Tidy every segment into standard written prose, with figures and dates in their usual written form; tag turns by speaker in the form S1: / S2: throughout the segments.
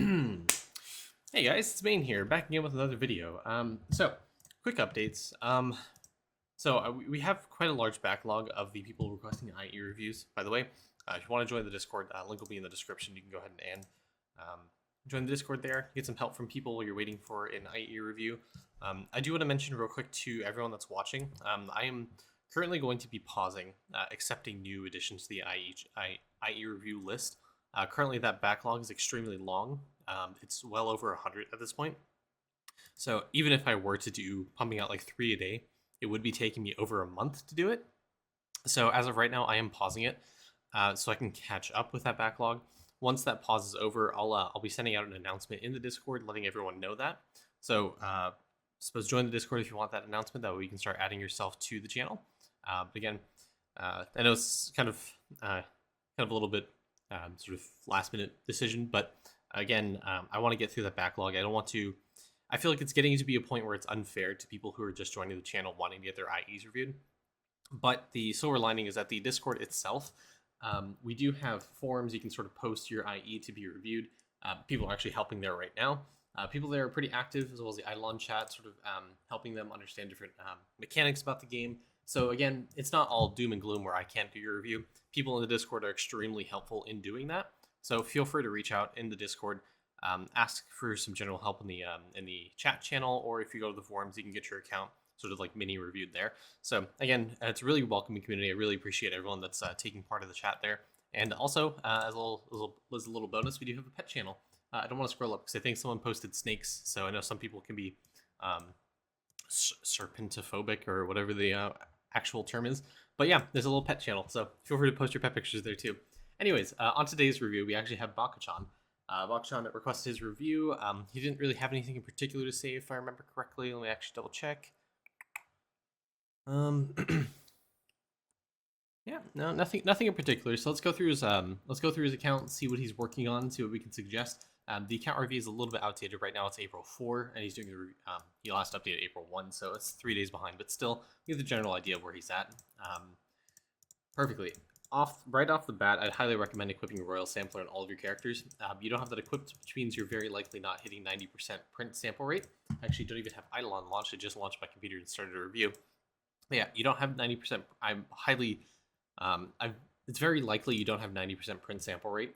S1: Hey guys, it's Maine here, back again with another video. Quick updates. We have quite a large backlog of the people requesting IE reviews. By the way, if you want to join the Discord, link will be in the description. You can go ahead and um, join the Discord there. Get some help from people while you're waiting for an IE review. I do want to mention real quick to everyone that's watching. I am currently going to be pausing accepting new additions to the IE review list. Currently, that backlog is extremely long. It's well over 100 at this point. So even if I were to do pumping out like 3 a day, it would be taking me over a month to do it. So as of right now, I am pausing it so I can catch up with that backlog. Once that pause is over, I'll be sending out an announcement in the Discord, letting everyone know that. So suppose join the Discord if you want that announcement. That way you can start adding yourself to the channel. But again, I know it's kind of a little bit sort of last minute decision, but again, I want to get through that backlog. I feel like it's getting to be a point where it's unfair to people who are just joining the channel wanting to get their IEs reviewed. But the silver lining is that the Discord itself, we do have forums you can sort of post your IE to be reviewed. People are actually helping there right now. People there are pretty active, as well as the Idleon chat, sort of helping them understand different mechanics about the game. So again, it's not all doom and gloom where I can't do your review. People in the Discord are extremely helpful in doing that. So feel free to reach out in the Discord, ask for some general help in the chat channel, or if you go to the forums, you can get your account sort of like mini reviewed there. So again, it's a really welcoming community. I really appreciate everyone that's taking part of the chat there. And also, as a little bonus, we do have a pet channel. I don't want to scroll up because I think someone posted snakes, so I know some people can be serpentophobic or whatever the actual term is. But yeah, there's a little pet channel, so feel free to post your pet pictures there too. Anyways, on today's review, we actually have Bakachan. Bakachan requested his review. He didn't really have anything in particular to say, if I remember correctly. Let me actually double check. Yeah, no, nothing in particular. So let's go through his account, see what he's working on, see what we can suggest. The account review is a little bit outdated right now. It's April 4, and he's doing the he last updated April 1, so it's 3 days behind. But still, you have the general idea of where he's at. Perfectly. Right off the bat, I'd highly recommend equipping a Royal Sampler on all of your characters. You don't have that equipped, which means you're very likely not hitting 90% print sample rate. I actually don't even have Idleon launched. I just launched my computer and started a review. But yeah, you don't have 90%. It's very likely you don't have 90% print sample rate.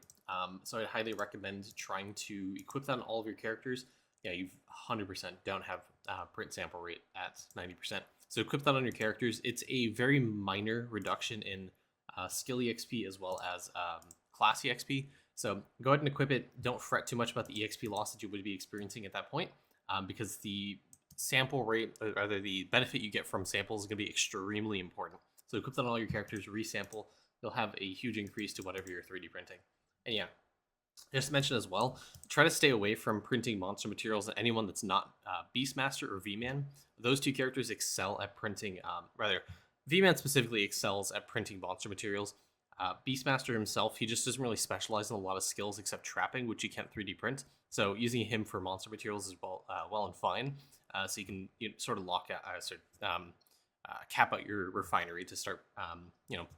S1: So I'd highly recommend trying to equip that on all of your characters. Yeah, you 100% don't have print sample rate at 90%. So equip that on your characters. It's a very minor reduction in skill EXP as well as class EXP. So go ahead and equip it. Don't fret too much about the EXP loss that you would be experiencing at that point, because the sample rate, or rather the benefit you get from samples, is going to be extremely important. So equip that on all your characters, resample. You'll have a huge increase to whatever you're 3D printing. And yeah, just to mention as well, try to stay away from printing monster materials and anyone that's not Beastmaster or V-Man. Those two characters excel at printing, V-Man specifically excels at printing monster materials. Beastmaster himself, he just doesn't really specialize in a lot of skills except trapping, which you can't 3D print. So using him for monster materials is well and fine. So you can sort of cap out your refinery to start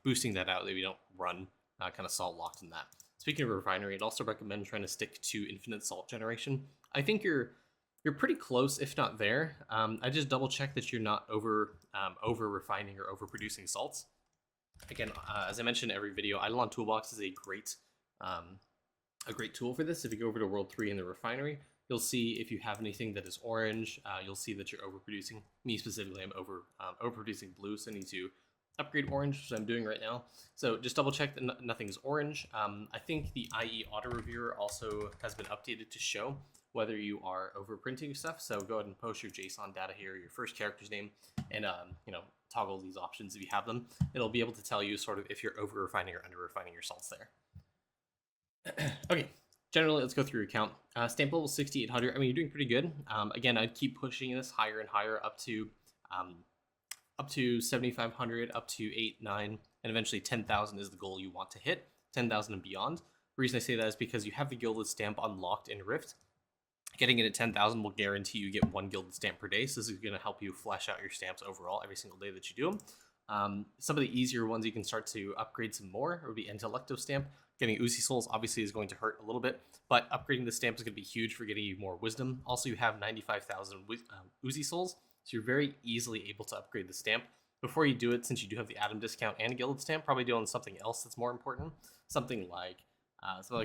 S1: boosting that out, that you don't run kind of salt locked in that. Speaking of refinery, I'd also recommend trying to stick to infinite salt generation. I think you're pretty close, if not there. I just double check that you're not over refining or over producing salts. Again, as I mentioned in every video, Idleon Toolbox is a great tool for this. If you go over to World 3 in the refinery, you'll see if you have anything that is orange, you'll see that you're overproducing. Me specifically, I'm overproducing blue, so I need to upgrade orange, which I'm doing right now. So just double check that nothing's orange. I think the IE auto reviewer also has been updated to show whether you are overprinting stuff. So go ahead and post your JSON data here, your first character's name, and toggle these options if you have them. It'll be able to tell you sort of if you're over refining or under refining your salts there. Okay. Generally, let's go through your account. Stamp level 6,800. I mean, you're doing pretty good. Again, I'd keep pushing this higher and higher up to 7,500, up to 8, 9, and eventually 10,000 is the goal you want to hit. 10,000 and beyond. The reason I say that is because you have the gilded stamp unlocked in Rift. Getting it at 10,000 will guarantee you get 1 gilded stamp per day. So this is going to help you flesh out your stamps overall every single day that you do them. Some of the easier ones you can start to upgrade some more would be Intellecto Stamp. Getting Uzi Souls obviously is going to hurt a little bit, but upgrading the stamp is going to be huge for getting you more wisdom. Also, you have 95,000 Uzi Souls, so you're very easily able to upgrade the stamp. Before you do it, since you do have the Atom discount and Gilded stamp, probably doing something else that's more important. Something like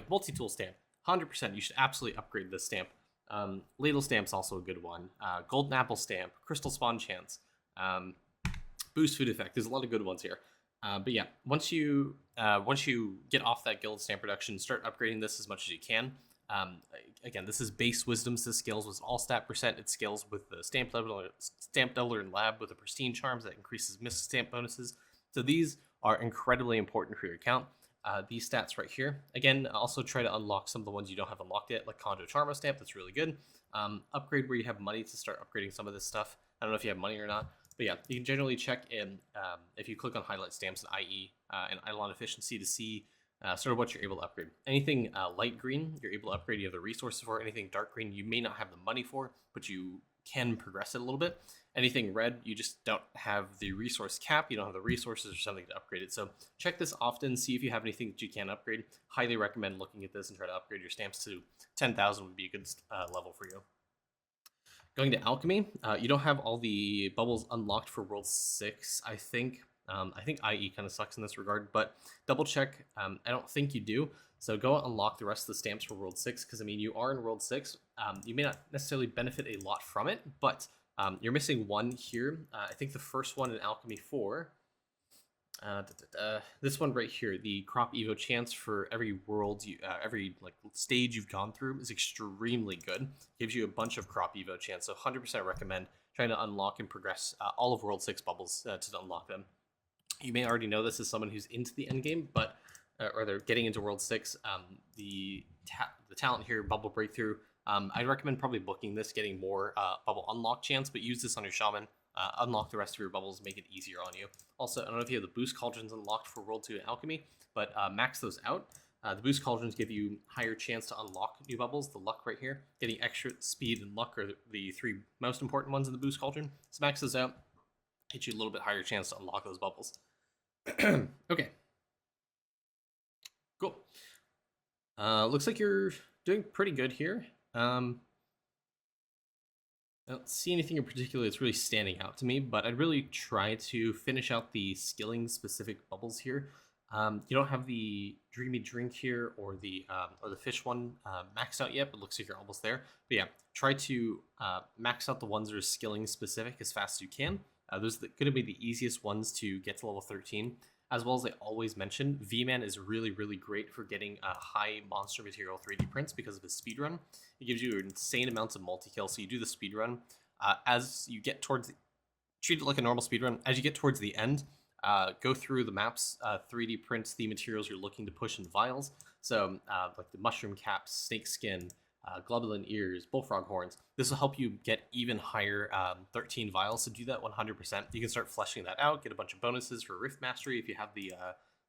S1: multi-tool stamp. 100%, you should absolutely upgrade this stamp. Ladle stamp's also a good one. Golden apple stamp, crystal spawn chance, boost food effect. There's a lot of good ones here. But yeah, once you get off that guild stamp production, start upgrading this as much as you can. Again, this is base wisdom, so this scales with all stat percent. It scales with the stamp doubler in lab with the pristine charms that increases miss stamp bonuses. So these are incredibly important for your account. These stats right here. Again, also try to unlock some of the ones you don't have unlocked yet, like Conjo Charma stamp. That's really good. Upgrade where you have money to start upgrading some of this stuff. I don't know if you have money or not, but yeah, you can generally check in if you click on highlight stamps in IE and Idleon efficiency to see sort of what you're able to upgrade. Anything light green, you're able to upgrade. You have the resources for. Anything dark green, you may not have the money for, but you can progress it a little bit. Anything red, you just don't have the resource cap. You don't have the resources or something to upgrade it. So check this often, see if you have anything that you can upgrade. Highly recommend looking at this and try to upgrade your stamps to 10,000 would be a good level for you. Going to Alchemy, you don't have all the bubbles unlocked for World 6, I think. I think IE kind of sucks in this regard, but double check. I don't think you do. So go unlock the rest of the stamps for World 6, because I mean, you are in World 6. You may not necessarily benefit a lot from it, but you're missing one here. I think the first one in Alchemy 4, this one right here, the crop evo chance for every world, every like stage you've gone through is extremely good. Gives you a bunch of crop evo chance, so 100% recommend trying to unlock and progress all of World 6 bubbles to unlock them. You may already know this as someone who's into the end game, but or they're getting into World 6. The talent here, Bubble Breakthrough. I'd recommend probably booking this, getting more bubble unlock chance, but use this on your shaman. Unlock the rest of your bubbles, make it easier on you. Also, I don't know if you have the boost cauldrons unlocked for World 2 Alchemy, but max those out. The boost cauldrons give you higher chance to unlock new bubbles. The luck right here, getting extra speed and luck are the three most important ones in the boost cauldron. So max those out, get you a little bit higher chance to unlock those bubbles. Okay. Cool. Looks like you're doing pretty good here. I don't see anything in particular that's really standing out to me, but I'd really try to finish out the skilling specific bubbles here. You don't have the Dreamy Drink here or the fish one maxed out yet, but looks like you're almost there. But yeah, try to max out the ones that are skilling specific as fast as you can. Those are going to be the easiest ones to get to level 13. As well as I always mention, V-Man is really, really great for getting high monster material 3D prints because of his speedrun. It gives you insane amounts of multi-kill, so you do the speedrun. As you get towards treat it like a normal speedrun. As you get towards the end, go through the maps, 3D print the materials you're looking to push in vials. So like the mushroom caps, snake skin, globulin ears, bullfrog horns. This will help you get even higher 13 vials. So do that 100%. You can start fleshing that out, get a bunch of bonuses for Rift Mastery if you have the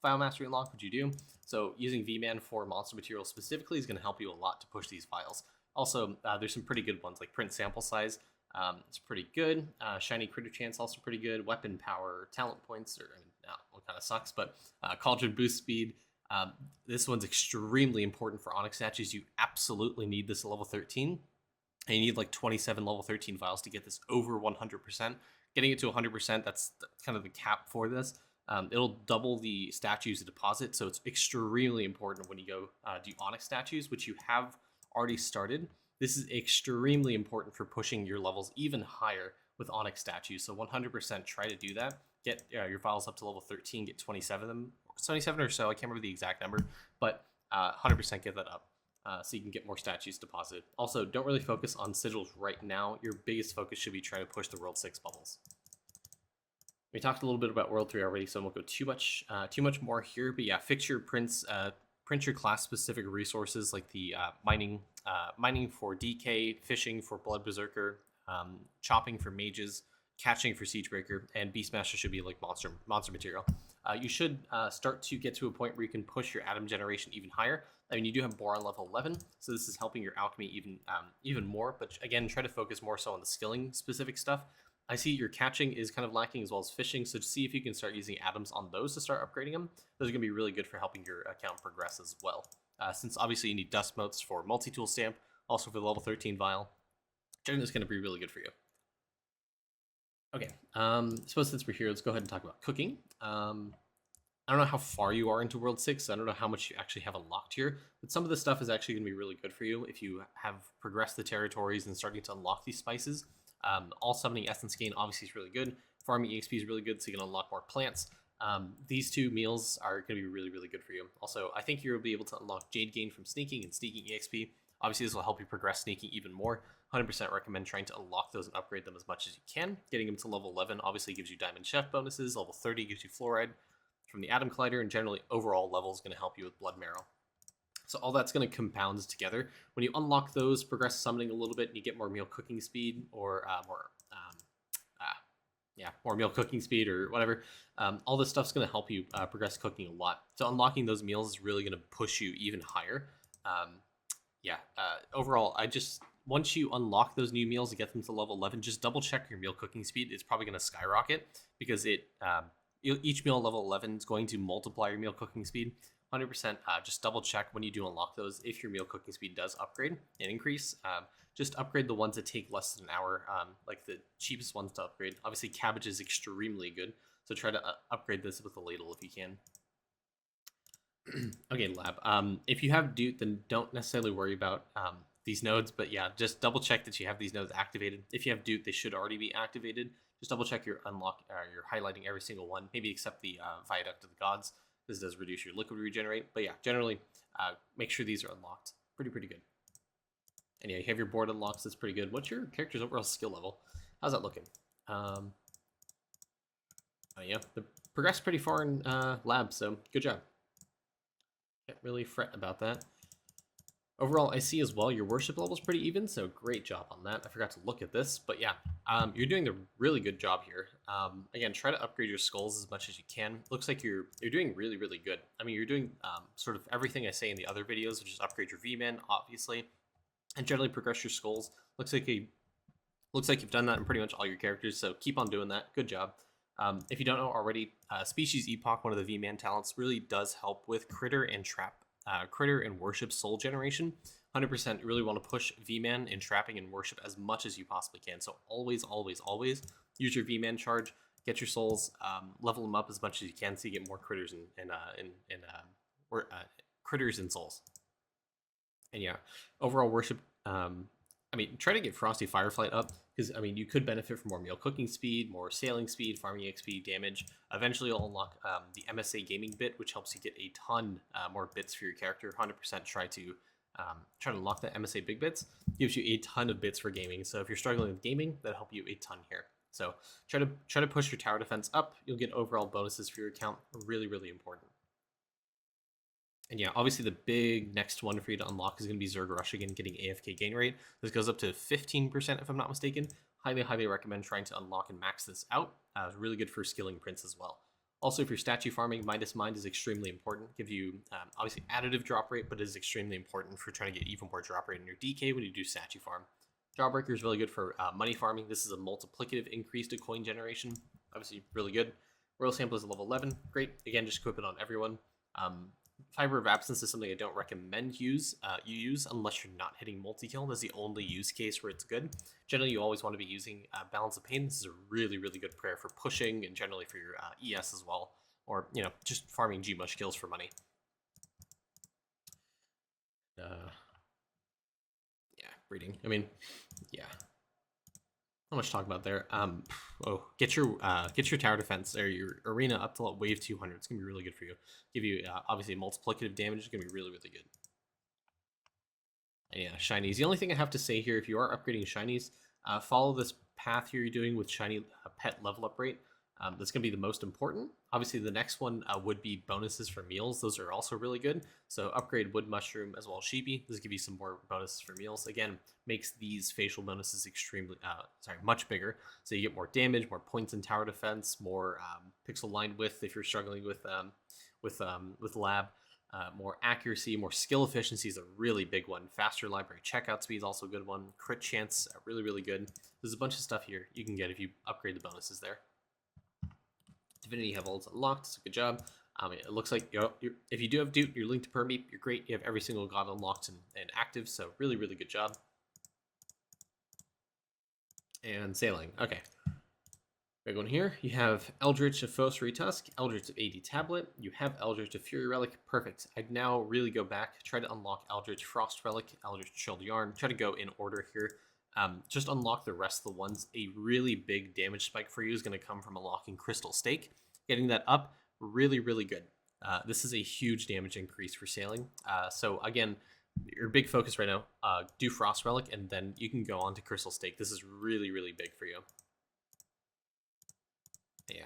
S1: Vial Mastery unlock, which you do. So using V-Man for monster material specifically is going to help you a lot to push these vials. Also, there's some pretty good ones like print sample size. It's pretty good. Shiny critter chance also pretty good. Weapon power, talent points, or I mean, one kind of sucks, but cauldron boost speed. This one's extremely important for Onyx statues. You absolutely need this at level 13. And you need like 27 level 13 vials to get this over 100%. Getting it to 100%, that's kind of the cap for this. It'll double the statues deposit, so it's extremely important when you go do Onyx statues, which you have already started. This is extremely important for pushing your levels even higher with Onyx statues. So 100% try to do that. Get your vials up to level 13, get 27 of them, 27 or so. I can't remember the exact number, but 100% get that up so you can get more statues deposited. Also, don't really focus on sigils right now. Your biggest focus should be trying to push the World 6 bubbles. We talked a little bit about World 3 already, so I won't go too much more here. But yeah, fix your prints. Print your class-specific resources like the mining for DK, fishing for Blood Berserker, chopping for mages, catching for Siegebreaker, and Beastmaster should be like monster material. You should start to get to a point where you can push your Atom generation even higher. I mean, you do have Boron level 11, so this is helping your alchemy even more. But again, try to focus more so on the skilling specific stuff. I see your catching is kind of lacking as well as fishing, so see if you can start using atoms on those to start upgrading them. Those are going to be really good for helping your account progress as well. Since obviously you need dust motes for multi-tool stamp, also for the level 13 vial. Generally, is going to be really good for you. Okay, suppose since we're here, let's go ahead and talk about cooking. I don't know how far you are into World 6, so I don't know how much you actually have unlocked here, but some of this stuff is actually going to be really good for you if you have progressed the territories and starting to unlock these spices. All summoning essence gain obviously is really good. Farming EXP is really good, so you can unlock more plants. These two meals are going to be really, really good for you. Also, I think you'll be able to unlock Jade gain from sneaking and sneaking EXP. Obviously, this will help you progress sneaking even more. 100% recommend trying to unlock those and upgrade them as much as you can. Getting them to level 11 obviously gives you Diamond Chef bonuses. Level 30 gives you Fluoride from the Atom Collider, and generally overall level is going to help you with Blood Marrow. So all that's going to compound together. When you unlock those, progress summoning a little bit, and you get more meal cooking speed or more meal cooking speed or whatever. All this stuff's going to help you progress cooking a lot. So unlocking those meals is really going to push you even higher. Overall, once you unlock those new meals and get them to level 11, just double check your meal cooking speed. It's probably going to skyrocket because each meal level 11 is going to multiply your meal cooking speed. 100%. Just double check when you do unlock those if your meal cooking speed does upgrade and increase. Just upgrade the ones that take less than an hour, like the cheapest ones to upgrade. Obviously, cabbage is extremely good, so try to upgrade this with a ladle if you can. Okay, lab. If you have Doot, then don't necessarily worry about these nodes, but yeah, just double check that you have these nodes activated. If you have Doot, they should already be activated. Just double check you're highlighting every single one, maybe except the Viaduct of the Gods. This does reduce your liquid regenerate, but yeah, generally make sure these are unlocked. Pretty good. And yeah, you have your board unlocked, so that's pretty good. What's your character's overall skill level? How's that looking? Yeah, they progressed pretty far in lab, so good job. Can't really fret about that. Overall, I see as well your worship level is pretty even, so great job on that. I forgot to look at this, but yeah, you're doing a really good job here. Again, try to upgrade your skulls as much as you can. Looks like you're doing really good. I mean, you're doing sort of everything I say in the other videos, which is upgrade your V-Man, obviously, and generally progress your skulls. Looks like you've done that in pretty much all your characters, so keep on doing that. Good job. If you don't know already, Species Epoch, one of the V-Man talents, really does help with critter and trap. Critter and worship soul generation. 100% really want to push V-Man in trapping and worship as much as you possibly can. So always use your V-Man charge, get your souls, level them up as much as you can so you get more critters and critters and souls. And yeah, overall worship. I mean, try to get Frosty Fireflight up because I mean you could benefit from more meal cooking speed, more sailing speed, farming XP, damage. Eventually, you'll unlock the MSA gaming bit, which helps you get a ton more bits for your character. 100% try to unlock that MSA big bits. Gives you a ton of bits for gaming. So if you're struggling with gaming, that'll help you a ton here. So try to push your tower defense up. You'll get overall bonuses for your account. Really important. And yeah, obviously the big next one for you to unlock is going to be Zerg Rush again, getting AFK gain rate. This goes up to 15% if I'm not mistaken. Highly recommend trying to unlock and max this out. It's really good for skilling Prince as well. Also, if you're statue farming, Midas Mind is extremely important. Give you obviously additive drop rate, but it is extremely important for trying to get even more drop rate in your DK when you do statue farm. Jawbreaker is really good for money farming. This is a multiplicative increase to coin generation. Obviously, really good. Royal Sample is level 11. Great. Again, just equip it on everyone. Fiber of Absence is something I don't recommend you use unless you're not hitting multi-kill. That's the only use case where it's good. Generally, you always want to be using Balance of Pain. This is a really good prayer for pushing and generally for your ES as well. Or, you know, just farming G-Mush kills for money. Yeah, breeding. I mean, yeah. Not much to talk about there. Get your tower defense or your arena up to wave 200. It's gonna be really good for you. Give you obviously multiplicative damage. It's gonna be really good. And yeah, shinies. The only thing I have to say here, if you are upgrading shinies, follow this path here you're doing with shiny pet level up rate. That's going to be the most important. Obviously, the next one would be bonuses for meals. Those are also really good. So upgrade Wood Mushroom as well as Sheepy. This will give you some more bonuses for meals. Again, makes these facial bonuses much bigger. So you get more damage, more points in tower defense, more pixel line width if you're struggling with lab. more accuracy, more skill efficiency is a really big one. Faster library checkout speed is also a good one. Crit chance, really, really good. There's a bunch of stuff here you can get if you upgrade the bonuses there. Divinity have all unlocked. It's a good job. It looks like if you do have Dude, you're linked to Permeep, you're great. You have every single god unlocked and active, so really, really good job. And sailing. Okay. Big one here. You have Eldritch of Fossery Tusk, Eldritch of AD Tablet. You have Eldritch of Fury Relic. Perfect. I'd now really go back, try to unlock Eldritch Frost Relic, Eldritch Chilled Yarn. Try to go in order here. Just unlock the rest of the ones. A really big damage spike for you is going to come from unlocking Crystal Stake. Getting that up, really, really good. This is a huge damage increase for sailing. So again, your big focus right now, do Frost Relic, and then you can go on to Crystal Stake. This is really, really big for you. Yeah.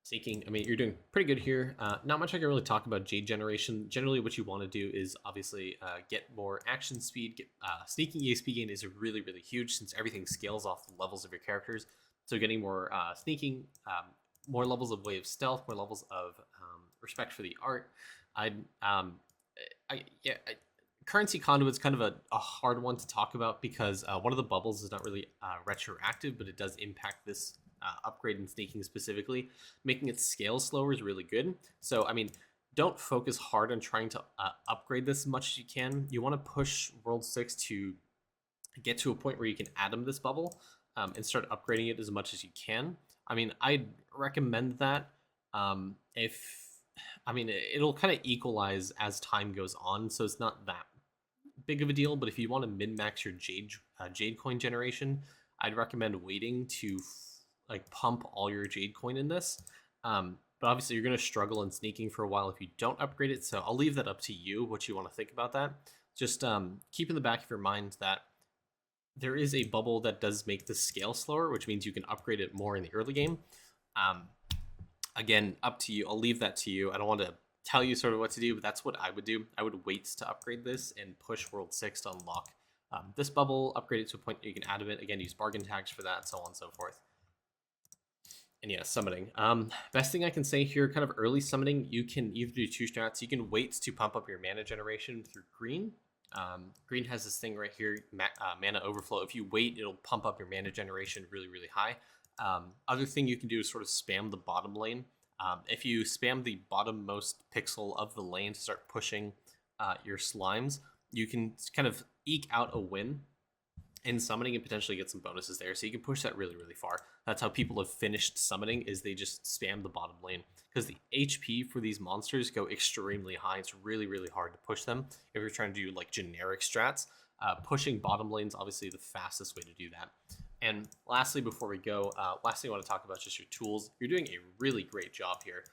S1: Seeking, I mean, you're doing pretty good here. Not much I can really talk about Jade generation. Generally, what you want to do is obviously get more action speed. Sneaking EXP gain is really, really huge since everything scales off the levels of your characters. So getting more sneaking, more levels of Way of Stealth, more levels of respect for the art. Currency Conduit's kind of a hard one to talk about because one of the bubbles is not really retroactive, but it does impact this upgrade in sneaking specifically. Making it scale slower is really good. So, I mean, don't focus hard on trying to upgrade this as much as you can. You want to push World 6 to get to a point where you can atom this bubble and start upgrading it as much as you can. I mean, I'd recommend that. It'll kind of equalize as time goes on, so it's not that big of a deal. But if you want to min-max your Jade coin generation, I'd recommend waiting to like pump all your Jade coin in this. But obviously you're going to struggle in sneaking for a while if you don't upgrade it. So I'll leave that up to you, what you want to think about that. Just keep in the back of your mind that there is a bubble that does make the scale slower, which means you can upgrade it more in the early game. Again, up to you. I'll leave that to you. I don't want to tell you sort of what to do, but that's what I would do. I would wait to upgrade this and push World 6 to unlock this bubble, upgrade it to a point where you can add it. Again, use bargain tags for that, so on and so forth. And yeah, summoning. Best thing I can say here, kind of early summoning, you can either do two strats. You can wait to pump up your mana generation through green. Green has this thing right here, mana overflow. If you wait, it'll pump up your mana generation really, really high. Other thing you can do is sort of spam the bottom lane. If you spam the bottommost pixel of the lane to start pushing your slimes, you can kind of eke out a win in summoning and potentially get some bonuses there. So you can push that really, really far. That's how people have finished summoning, is they just spam the bottom lane. Because the HP for these monsters go extremely high. It's really, really hard to push them if you're trying to do like generic strats. Pushing bottom lane is obviously the fastest way to do that. And lastly, before we go, last thing I want to talk about is just your tools. You're doing a really great job here.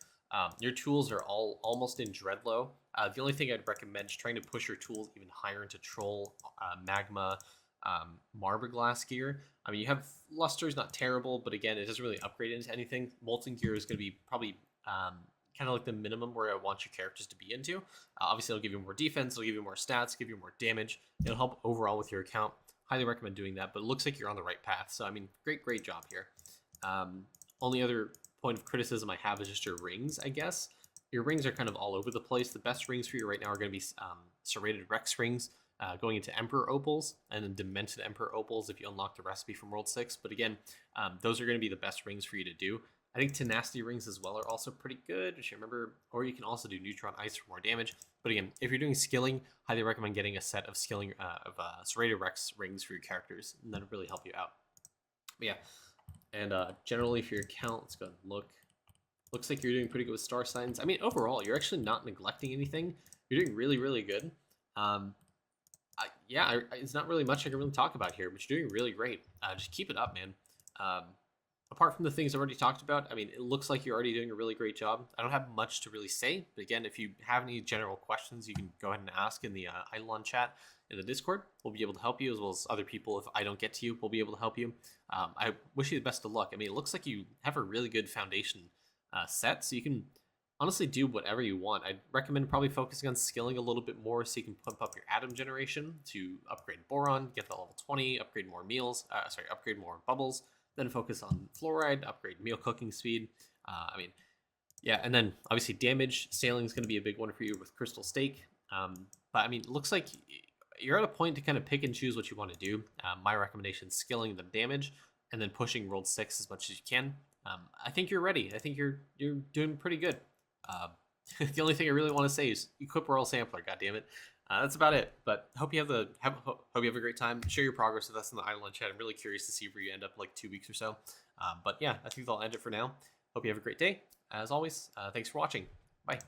S1: Your tools are all almost in Dreadlow. The only thing I'd recommend is trying to push your tools even higher into Troll, Magma, Marberglass gear. I mean, you have Luster's not terrible, but again, it doesn't really upgrade into anything. Molten gear is going to be probably kind of like the minimum where I want your characters to be into. Obviously, it'll give you more defense, it'll give you more stats, give you more damage. It'll help overall with your account. Highly recommend doing that, but it looks like you're on the right path. So, I mean, great job here. Only other point of criticism I have is just your rings, I guess. Your rings are kind of all over the place. The best rings for you right now are going to be Serrated Rex rings, going into Emperor Opals, and then Demented Emperor Opals if you unlock the recipe from World 6. But again, those are going to be the best rings for you to do. I think Tenacity rings as well are also pretty good, which you remember, or you can also do Neutron Ice for more damage. But again, if you're doing skilling, highly recommend getting a set of skilling Serrated Rex rings for your characters, and that'll really help you out. But yeah, and generally for your account, let's go and look. Looks like you're doing pretty good with star signs. I mean, overall, you're actually not neglecting anything. You're doing really good. It's not really much I can really talk about here, but you're doing really great. Just keep it up, man. Apart from the things I've already talked about, I mean, it looks like you're already doing a really great job. I don't have much to really say, but again, if you have any general questions, you can go ahead and ask in the Idleon chat in the Discord. We'll be able to help you, as well as other people. If I don't get to you, we'll be able to help you. I wish you the best of luck. I mean, it looks like you have a really good foundation set, so you can honestly do whatever you want. I'd recommend probably focusing on skilling a little bit more so you can pump up your atom generation to upgrade Boron, get to level 20, upgrade more upgrade more bubbles. Then focus on fluoride, upgrade meal cooking speed. I mean, Yeah, and then obviously damage sailing is going to be a big one for you with Crystal Stake. But I mean, it looks like you're at a point to kind of pick and choose what you want to do. My recommendation is skilling the damage and then pushing World 6 as much as you can. I think you're ready. I think you're doing pretty good. Uh, the only thing I really want to say is equip Royal Sampler. God damn it. That's about it. But hope you have hope you have a great time. Share your progress with us in the Idleon chat. I'm really curious to see where you end up in like 2 weeks or so. But yeah, I think that'll end it for now. Hope you have a great day. As always, thanks for watching. Bye.